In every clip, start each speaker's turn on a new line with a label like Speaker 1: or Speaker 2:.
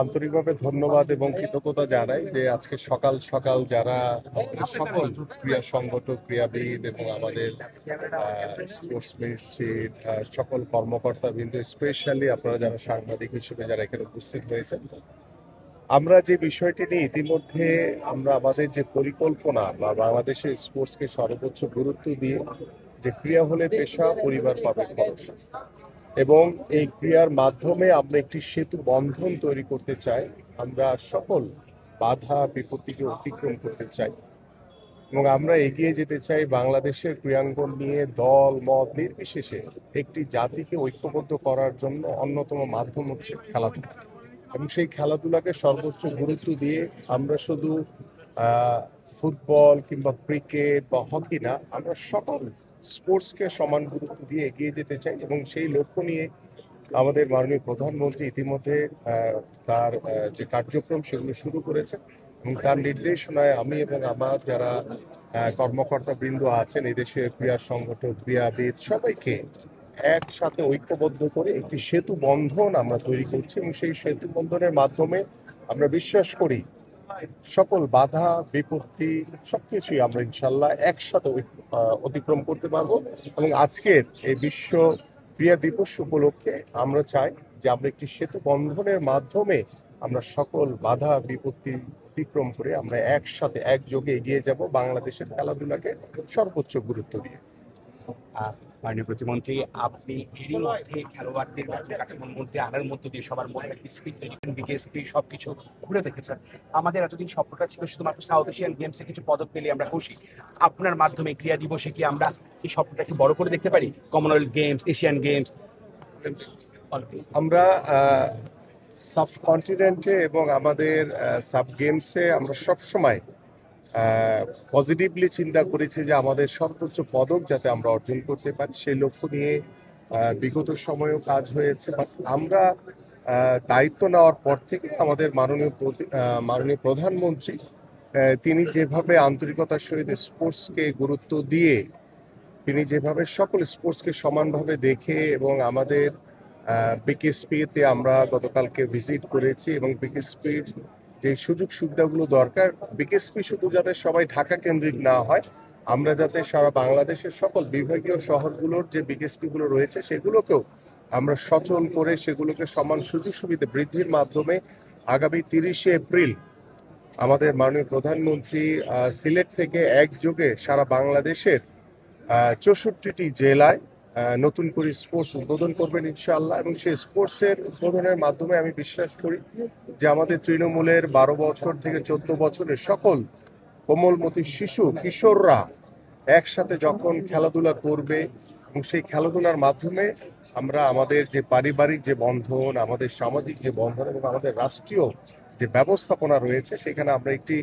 Speaker 1: আন্তরিকভাবে ধন্যবাদ এবং কৃতজ্ঞতা জানাই যে আজকে সকাল সকাল যারা আমাদের সকল ক্রীড়া সংগঠক, ক্রীড়াবিদ এবং আমাদের স্পোর্টস মিনিস্ট্রির সকল কর্মকর্তা বিন্দু, স্পেশালি আপনারা যারা সাংবাদিক হিসেবে যারা এখানে উপস্থিত হয়েছেন, আমরা যে বিষয়টি নিয়ে ইতিমধ্যে আমরা আমাদের যে পরিকল্পনা বা বাংলাদেশের স্পোর্টসকে সর্বোচ্চ গুরুত্ব দিয়ে যে ক্রীড়া হলে পেশা, পরিবার পাবে ভরসা, এবং এই ক্রিয়ার মাধ্যমে আমরা একটি সেতু বন্ধন তৈরি করতে চাই। আমরা সকল বাধা বিপত্তিকে অতিক্রম করতে চাই এবং আমরা এগিয়ে যেতে চাই বাংলাদেশের ক্রীড়াঙ্গন নিয়ে দল মত নির্বিশেষে একটি জাতিকে ঐক্যবদ্ধ করার জন্য অন্যতম মাধ্যম হচ্ছে খেলাধুলা, এবং সেই খেলাধুলাকে সর্বোচ্চ গুরুত্ব দিয়ে আমরা শুধু ফুটবল কিংবা ক্রিকেট বা হকি না, আমরা সকল স্পোর্টসকে সমান গুরুত্ব দিয়ে এগিয়ে যেতে চাই। এবং সেই লক্ষ্য নিয়ে আমাদের মাননীয় প্রধানমন্ত্রী ইতিমধ্যে তার যে কার্যক্রম সেগুলো শুরু করেছে, এবং তার নির্দেশনায় আমি এবং আমার যারা কর্মকর্তা বৃন্দ আছেন, এদেশের ক্রীড়া সংগঠক, ক্রীড়াবিদ সবাইকে একসাথে ঐক্যবদ্ধ করে একটি সেতু বন্ধন আমরা তৈরি করছি, এবং সেই সেতু বন্ধনের মাধ্যমে আমরা বিশ্বাস করি সকল বাধা বিপত্তি সবকিছুই আমরা ইনশাল্লাহ একসাথে অতিক্রম করতে পারবো। এবং আজকের এই বিশ্ব ক্রীড়া দিবস উপলক্ষে আমরা চাই যে আমরা একটি সেতু বন্ধনের মাধ্যমে আমরা সকল বাধা বিপত্তি অতিক্রম করে আমরা একসাথে একযোগে এগিয়ে যাব বাংলাদেশের খেলাধুলাকে সর্বোচ্চ গুরুত্ব দিয়ে।
Speaker 2: মাননীয় প্রতিমন্ত্রী, আপনি এরই মধ্যে খেলোয়াড়দের ব্যাপক কাঠামোর মধ্যে আনার মধ্য দিয়ে সবার মধ্যে একটি স্পিড তৈরি করেন, বিকেএসপি সবকিছু ঘুরে দেখেছেন। আমাদের এতদিন স্বপ্নটা ছিল শুধুমাত্র সাউথ এশিয়ান গেমসে কিছু পদক পেলে আমরা খুশি। আপনার মাধ্যমে ক্রীড়া দিবসে কি আমরা এই স্বপ্নটাকে বড় করে দেখতে পারি? কমনওয়েলথ গেমস, এশিয়ান গেমস,
Speaker 1: আমরা সাবকন্টিনেন্টে এবং আমাদের সাব গেমসে আমরা সবসময় পজিটিভলি চিন্তা করেছি যে আমাদের সর্বোচ্চ পদক যাতে আমরা অর্জন করতে পারি, সেই লক্ষ্য নিয়ে বিগত সময়েও কাজ হয়েছে। আমরা দায়িত্ব নেওয়ার পর থেকে আমাদের মাননীয় প্রধানমন্ত্রী তিনি যেভাবে আন্তরিকতার সহিত স্পোর্টসকে গুরুত্ব দিয়ে, তিনি যেভাবে সকল স্পোর্টসকে সমানভাবে দেখে, এবং আমাদের বিকেএসপিতে আমরা গতকালকে ভিজিট করেছি, এবং বিকেএসপির যে সুযোগ সুবিধাগুলো দরকার, বিকেএসপি শুধু যাতে সবাই ঢাকা কেন্দ্রিক না হয়, আমরা যাতে সারা বাংলাদেশের সকল বিভাগীয় শহরগুলোর যে বিকেএসপিগুলো রয়েছে সেগুলোকেও আমরা সচল করে সেগুলোকে সমান সুযোগ সুবিধা বৃদ্ধির মাধ্যমে আগামী 30শে এপ্রিল আমাদের মাননীয় প্রধানমন্ত্রী সিলেট থেকে একযোগে সারা বাংলাদেশের 64টি জেলায় নতুন করে স্পোর্টস উদ্বোধন করবেন ইনশাআল্লাহ। এবং সেই স্পোর্টসের উদ্বোধনের মাধ্যমে আমি বিশ্বাস করি যে আমাদের তৃণমূলের 12 বছর থেকে 14 বছরের সকল কোমলমতি শিশু কিশোররা একসাথে যখন খেলাধুলা করবে, এবং সেই খেলাধুলার মাধ্যমে আমরা আমাদের যে পারিবারিক যে বন্ধন, আমাদের সামাজিক যে বন্ধন এবং আমাদের রাষ্ট্রীয় যে ব্যবস্থাপনা রয়েছে, সেখানে আমরা একটি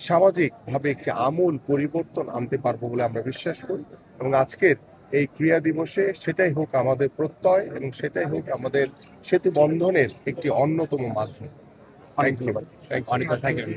Speaker 1: সামাজিকভাবে একটি আমূল পরিবর্তন আনতে পারবো বলে আমরা বিশ্বাস করি। এবং আজকের এই ক্রীড়া দিবসে সেটাই হোক আমাদের প্রত্যয়, এবং সেটাই হোক আমাদের সেতু বন্ধনের একটি অন্যতম মাধ্যম।
Speaker 2: অনেক ধন্যবাদ।
Speaker 1: Thank you.